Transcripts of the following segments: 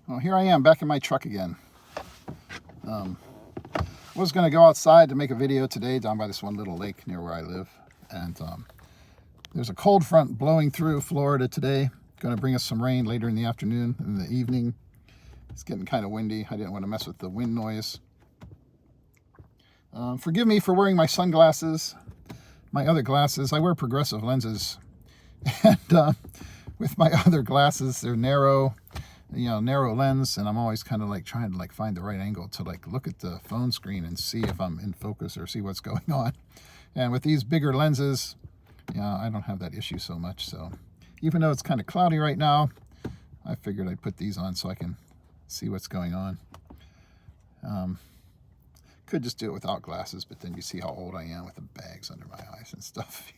Well, here I am back in my truck again. Was going to go outside to make a video today down by this one little lake near where I live. And there's a cold front blowing through Florida today. Going to bring us some rain later in the afternoon and in the evening. It's getting kind of windy. I didn't want to mess with the wind noise. Forgive me for wearing my sunglasses. My other glasses, I wear progressive lenses. And with my other glasses, they're narrow lens, and I'm always kind of like trying to find the right angle to look at the phone screen and see if I'm in focus or see what's going on. And with these bigger lenses, I don't have that issue so much. So even though it's kind of cloudy right now, I figured I'd put these on so I can see what's going on. Could just do it without glasses, but then you see how old I am with the bags under my eyes and stuff.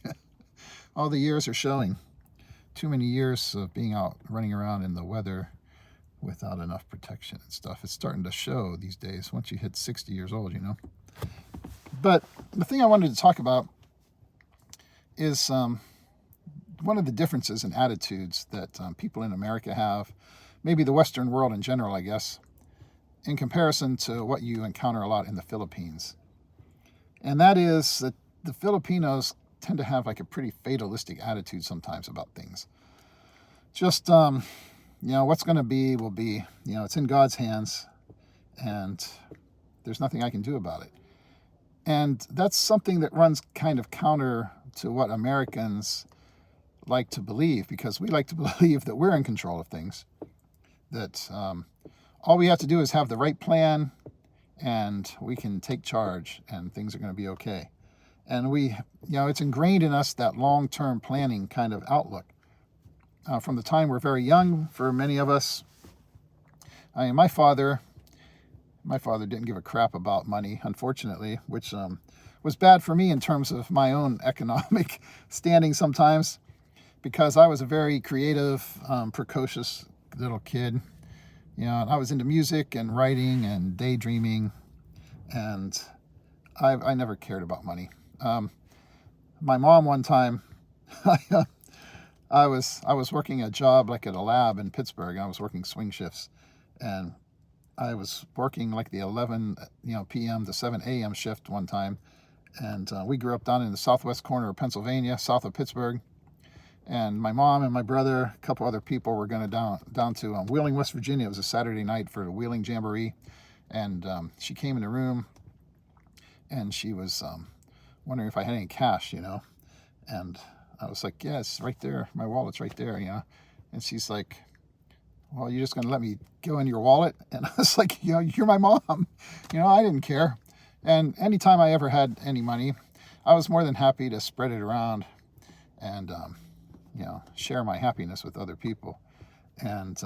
All the years are showing. Too many years of being out running around in the weather without enough protection and stuff. It's starting to show these days once you hit 60 years old, But the thing I wanted to talk about is one of the differences in attitudes that people in America have, maybe the Western world in general, I guess, in comparison to what you encounter a lot in the Philippines. And that is that the Filipinos tend to have a pretty fatalistic attitude sometimes about things. Just, what's going to be will be. It's in God's hands, and there's nothing I can do about it. And that's something that runs kind of counter to what Americans like to believe, because we like to believe that we're in control of things, that all we have to do is have the right plan, and we can take charge, and things are going to be okay. And it's ingrained in us, that long-term planning kind of outlook. From the time we're very young, for many of us, my father didn't give a crap about money, unfortunately, which was bad for me in terms of my own economic standing sometimes, because I was a very creative, precocious little kid. I was into music and writing and daydreaming, and I never cared about money. My mom, one time, I was working a job at a lab in Pittsburgh, and I was working swing shifts, and I was working the 11 p.m. to 7 a.m. shift one time, and we grew up down in the southwest corner of Pennsylvania, south of Pittsburgh. And my mom and my brother, a couple other people, were going to down to Wheeling, West Virginia. It was a Saturday night for the Wheeling Jamboree. And she came in the room, and she was wondering if I had any cash, And I was like, yeah, it's right there. My wallet's right there, And she's like, well, you're just going to let me go in your wallet? And I was like, you're my mom. I didn't care. And anytime I ever had any money, I was more than happy to spread it around and share my happiness with other people. And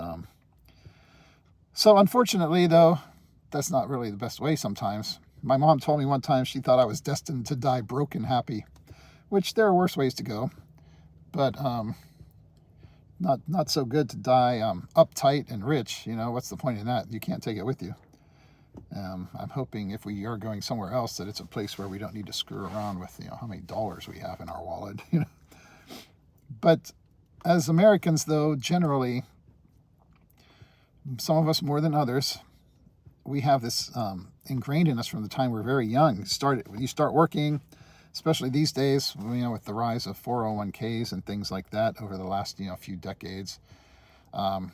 so unfortunately, though, that's not really the best way sometimes. My mom told me one time she thought I was destined to die broke and happy, which there are worse ways to go. But not so good to die uptight and rich. What's the point in that? You can't take it with you. I'm hoping if we are going somewhere else that it's a place where we don't need to screw around with how many dollars we have in our wallet. But as Americans, though, generally, some of us more than others, we have this ingrained in us from the time we're very young. You start working, especially these days, with the rise of 401ks and things like that over the last few decades. That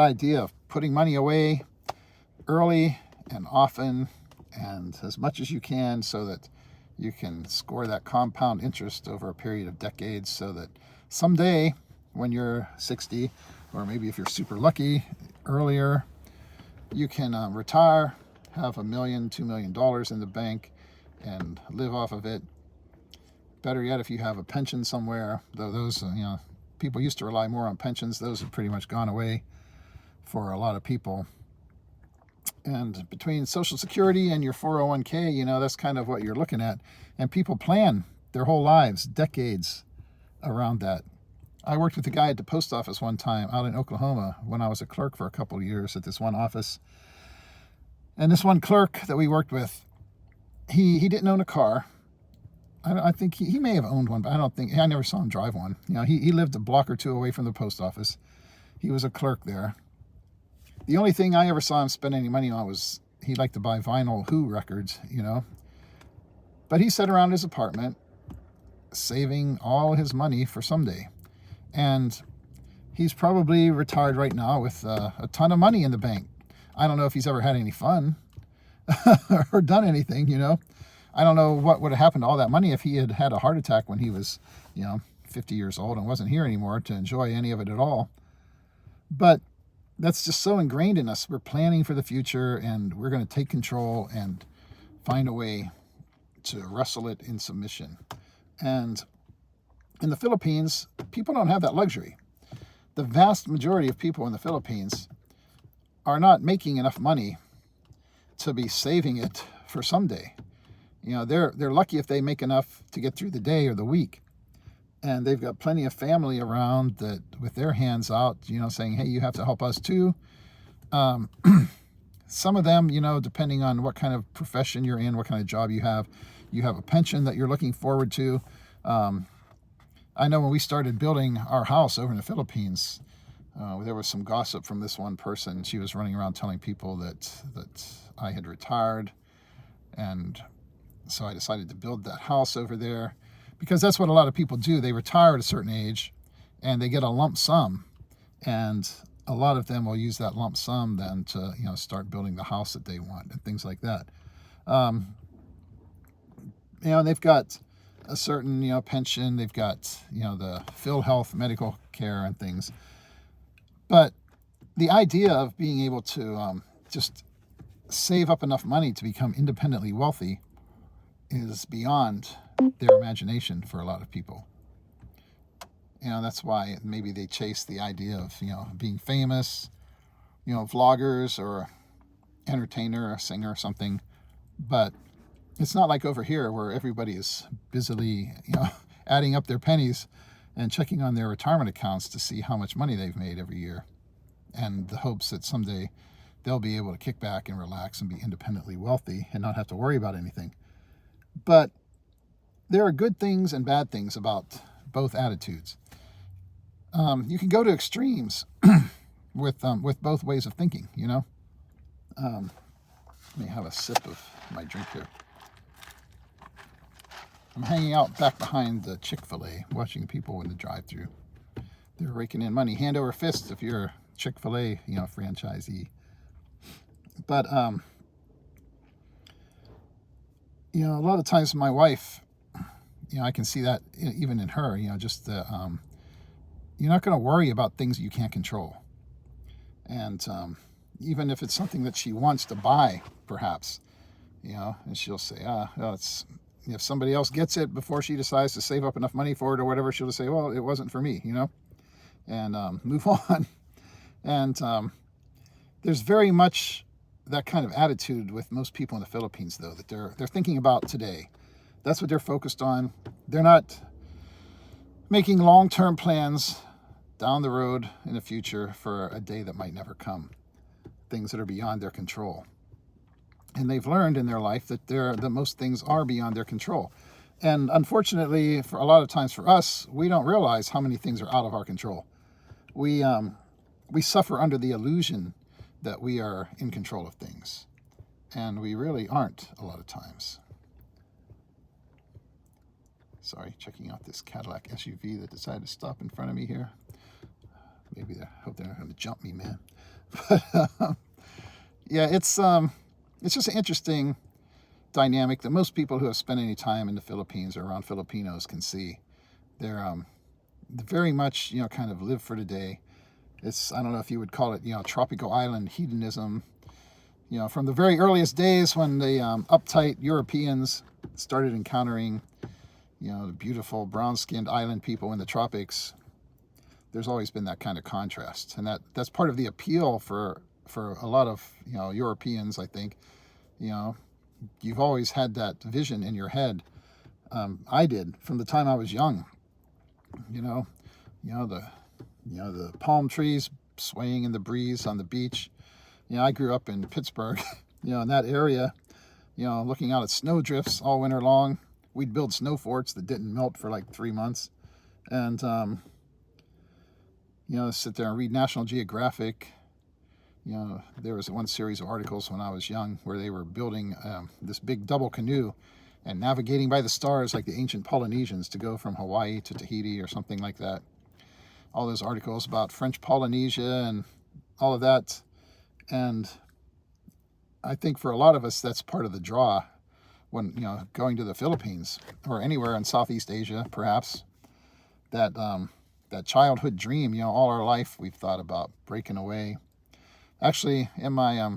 idea of putting money away early and often and as much as you can, so that you can score that compound interest over a period of decades, so that someday when you're 60, or maybe if you're super lucky earlier, you can retire, have $1 million, $2 million in the bank, and live off of it. Better yet, if you have a pension somewhere, though those, people used to rely more on pensions. Those have pretty much gone away for a lot of people. And between Social Security and your 401k, that's kind of what you're looking at. And people plan their whole lives, decades, around that. I worked with a guy at the post office one time out in Oklahoma when I was a clerk for a couple of years at this one office. And this one clerk that we worked with, he didn't own a car. I think he may have owned one, but I never saw him drive one. He lived a block or two away from the post office. He was a clerk there. The only thing I ever saw him spend any money on was he liked to buy vinyl Who records, But he sat around his apartment saving all his money for someday. And he's probably retired right now with a ton of money in the bank. I don't know if he's ever had any fun or done anything, I don't know what would have happened to all that money if he had had a heart attack when he was, 50 years old and wasn't here anymore to enjoy any of it at all. But that's just so ingrained in us. We're planning for the future, and we're going to take control and find a way to wrestle it in submission. And in the Philippines, people don't have that luxury. The vast majority of people in the Philippines are not making enough money to be saving it for someday. They're lucky if they make enough to get through the day or the week. And they've got plenty of family around that with their hands out, saying, hey, you have to help us too. Some of them, depending on what kind of profession you're in, what kind of job you have a pension that you're looking forward to. I know when we started building our house over in the Philippines, there was some gossip from this one person. She was running around telling people that I had retired. And so I decided to build that house over there, because that's what a lot of people do. They retire at a certain age and they get a lump sum. And a lot of them will use that lump sum then to, start building the house that they want and things like that. They've got a certain, pension. They've got, the PhilHealth medical care and things. But the idea of being able to just save up enough money to become independently wealthy is beyond their imagination for a lot of people. That's why maybe they chase the idea of, being famous, vloggers or entertainer or singer or something. But it's not like over here where everybody is busily, adding up their pennies and checking on their retirement accounts to see how much money they've made every year, and the hopes that someday they'll be able to kick back and relax and be independently wealthy and not have to worry about anything. But there are good things and bad things about both attitudes. You can go to extremes with both ways of thinking, Let me have a sip of my drink here. I'm hanging out back behind the Chick-fil-A, watching people in the drive-thru. They're raking in money, hand over fist if you're a Chick-fil-A, franchisee. But, a lot of times my wife, I can see that even in her, just the, you're not going to worry about things you can't control. And even if it's something that she wants to buy, perhaps, and she'll say, if somebody else gets it before she decides to save up enough money for it or whatever, she'll just say, well, it wasn't for me, and move on. And there's very much that kind of attitude with most people in the Philippines, though, that they're thinking about today. That's what they're focused on. They're not making long-term plans down the road in the future for a day that might never come, things that are beyond their control. And they've learned in their life that most things are beyond their control. And unfortunately, for a lot of times for us, we don't realize how many things are out of our control. We suffer under the illusion that we are in control of things, and we really aren't a lot of times. Sorry, checking out this Cadillac SUV that decided to stop in front of me here. Maybe I hope they're not going to jump me, man. But yeah, it's just an interesting dynamic that most people who have spent any time in the Philippines or around Filipinos can see. They're very much, kind of live for today. It's, I don't know if you would call it, tropical island hedonism. From the very earliest days when the uptight Europeans started encountering, the beautiful brown-skinned island people in the tropics, there's always been that kind of contrast. And that's part of the appeal for a lot of, Europeans, I think. You've always had that vision in your head. I did from the time I was young. The palm trees swaying in the breeze on the beach. I grew up in Pittsburgh, in that area, looking out at snowdrifts all winter long. We'd build snow forts that didn't melt for like 3 months. And, sit there and read National Geographic, There was one series of articles when I was young where they were building this big double canoe and navigating by the stars like the ancient Polynesians to go from Hawaii to Tahiti or something like that. All those articles about French Polynesia and all of that. And I think for a lot of us, that's part of the draw when, going to the Philippines or anywhere in Southeast Asia, perhaps. That childhood dream, all our life we've thought about breaking away. Actually, in my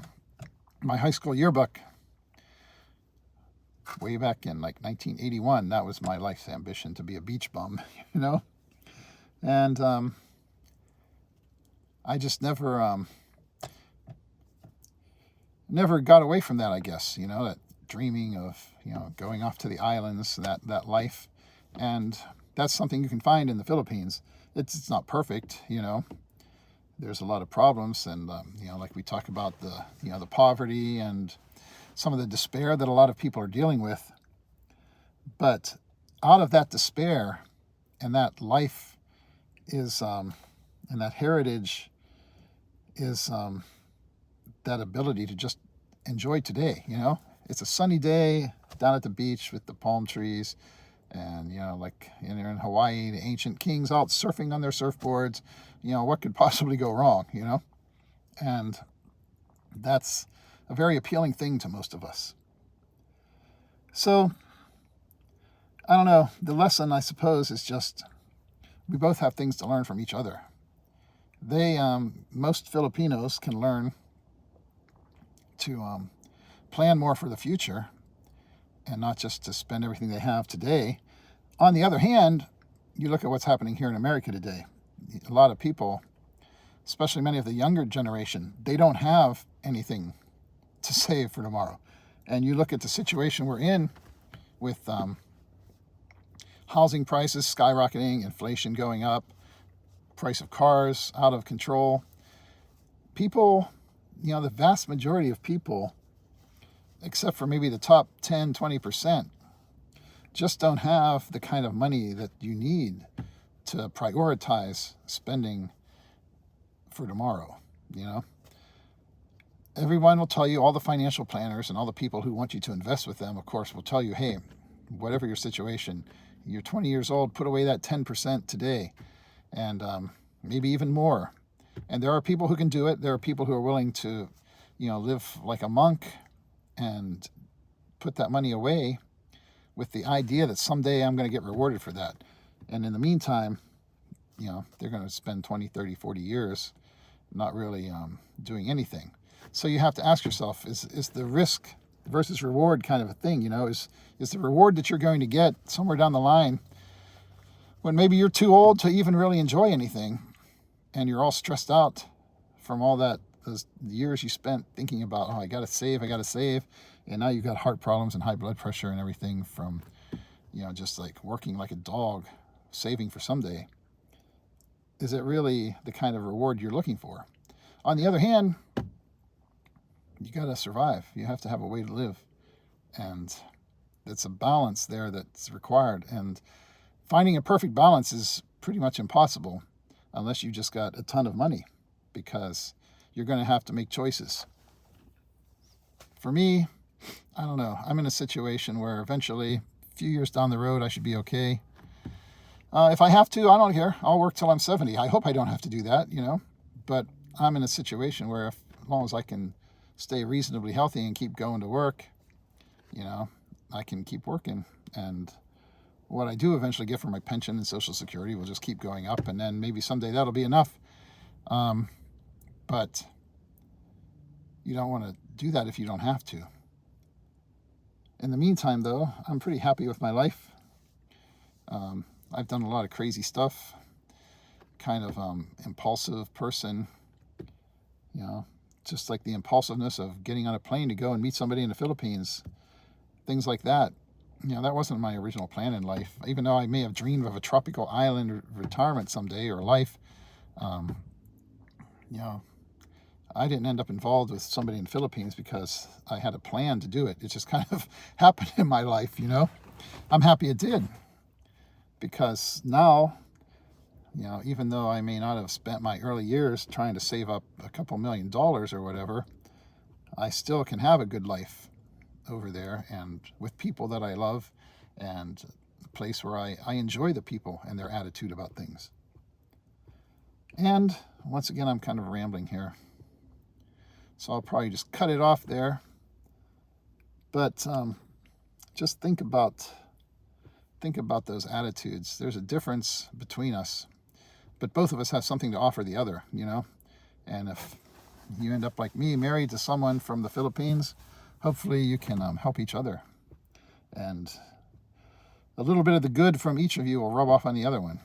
high school yearbook, way back in like 1981, that was my life's ambition, to be a beach bum, And I just never got away from that, I guess, that dreaming of, going off to the islands, that life. And that's something you can find in the Philippines. It's not perfect, There's a lot of problems, and like we talk about the poverty and some of the despair that a lot of people are dealing with. But out of that despair and that life is, and that heritage is that ability to just enjoy today. It's a sunny day down at the beach with the palm trees, and like in Hawaii, the ancient kings out surfing on their surfboards. What could possibly go wrong? And that's a very appealing thing to most of us. So I don't know. The lesson, I suppose, is just we both have things to learn from each other. Most Filipinos can learn to plan more for the future and not just to spend everything they have today. On the other hand, you look at what's happening here in America today. A lot of people, especially many of the younger generation, they don't have anything to save for tomorrow. And you look at the situation we're in with housing prices skyrocketing, inflation going up, price of cars out of control. People, the vast majority of people, except for maybe the top 10, 20%, just don't have the kind of money that you need to prioritize spending for tomorrow. Everyone will tell you, all the financial planners and all the people who want you to invest with them, of course, will tell you, hey, whatever your situation, you're 20 years old, put away that 10% today, and maybe even more. And there are people who can do it. There are people who are willing to, live like a monk and put that money away with the idea that someday I'm going to get rewarded for that. And in the meantime, they're going to spend 20, 30, 40 years not really doing anything. So you have to ask yourself, is the risk versus reward kind of a thing, is the reward that you're going to get somewhere down the line when maybe you're too old to even really enjoy anything, and you're all stressed out from all those years you spent thinking about, I got to save, and now you've got heart problems and high blood pressure and everything from, just like working like a dog, saving for someday. Is it really the kind of reward you're looking for? On the other hand, you got to survive. You have to have a way to live. And it's a balance there that's required. And finding a perfect balance is pretty much impossible unless you just got a ton of money, because you're going to have to make choices. For me, I don't know. I'm in a situation where eventually, a few years down the road, I should be okay. If I have to, I don't care. I'll work till I'm 70. I hope I don't have to do that, But I'm in a situation where as long as I can stay reasonably healthy and keep going to work, I can keep working. And what I do eventually get from my pension and Social Security will just keep going up. And then maybe someday that'll be enough. But you don't want to do that if you don't have to. In the meantime, though, I'm pretty happy with my life. I've done a lot of crazy stuff, kind of impulsive person, just like the impulsiveness of getting on a plane to go and meet somebody in the Philippines, things like that. That wasn't my original plan in life, even though I may have dreamed of a tropical island retirement someday or life. I didn't end up involved with somebody in the Philippines because I had a plan to do it. It just kind of happened in my life, I'm happy it did. Because now, You know, even though I may not have spent my early years trying to save up a couple $1,000,000 or whatever, I still can have a good life over there and with people that I love, and a place where I enjoy the people and their attitude about things. And once again, I'm kind of rambling here, so I'll probably just cut it off there. But just think about those attitudes. There's a difference between us, but both of us have something to offer the other, you know. And if you end up like me, married to someone from the Philippines, hopefully you can help each other, and a little bit of the good from each of you will rub off on the other one,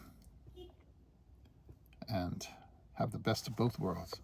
and have the best of both worlds.